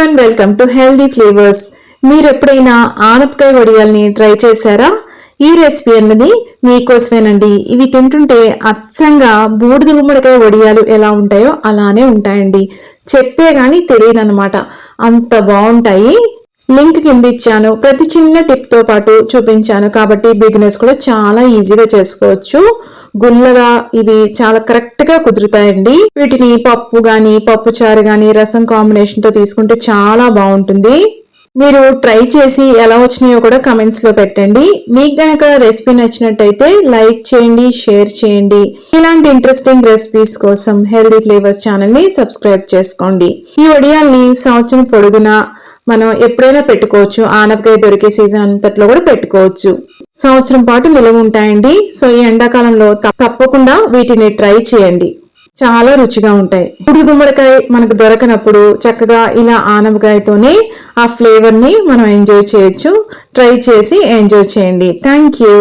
Everyone, welcome to healthy flavours. మీరు ఎప్పుడైనా ఆనపకాయ వడియాల్ని ట్రై చేశారా? ఈ రెసిపీ అన్నది మీకోసమేనండి. ఇవి తింటుంటే అచ్చంగా బూడిద గుమ్మడికాయ వడియాలు ఎలా ఉంటాయో అలానే ఉంటాయండి. చెప్తే గానీ తెలియదు అనమాట, అంత బాగుంటాయి. లింక్ కింద ఇచ్చాను. ప్రతి చిన్న టిప్ తో పాటు చూపించాను కాబట్టి బిగినర్స్ కూడా చాలా ఈజీగా చేసుకోవచ్చు. గుల్లగా ఇవి చాలా కరెక్ట్ గా కుదురుతాయండి. వీటిని పప్పు గాని, పప్పు చారు గాని, రసం కాంబినేషన్ తో తీసుకుంటే చాలా బాగుంటుంది. మీరు ట్రై చేసి ఎలా వచ్చినాయో కూడా కమెంట్స్ లో పెట్టండి. మీకు గనక రెసిపీ నచ్చినట్టయితే లైక్ చేయండి, షేర్ చేయండి. ఇలాంటి ఇంట్రెస్టింగ్ రెసిపీస్ కోసం హెల్దీ ఫ్లేవర్స్ ఛానల్ ని సబ్స్క్రైబ్ చేసుకోండి. ఈ వడియాల్ని సంవత్సరం పొడుగునా మనం ఎప్పుడైనా పెట్టుకోవచ్చు. ఆనపకాయ దొరికే సీజన్ అంతట్లో కూడా పెట్టుకోవచ్చు. సంవత్సరం పాటు నిలవ ఉంటాయండి. సో ఈ ఎండాకాలంలో తప్పకుండా వీటిని ట్రై చేయండి, చాలా రుచిగా ఉంటాయి. బూడిద గుమ్మడికాయ మనకు దొరకనప్పుడు చక్కగా ఇలా ఆనపకాయతోనే ఆ ఫ్లేవర్ ని మనం ఎంజాయ్ చేయొచ్చు. ట్రై చేసి ఎంజాయ్ చేయండి. Thank you.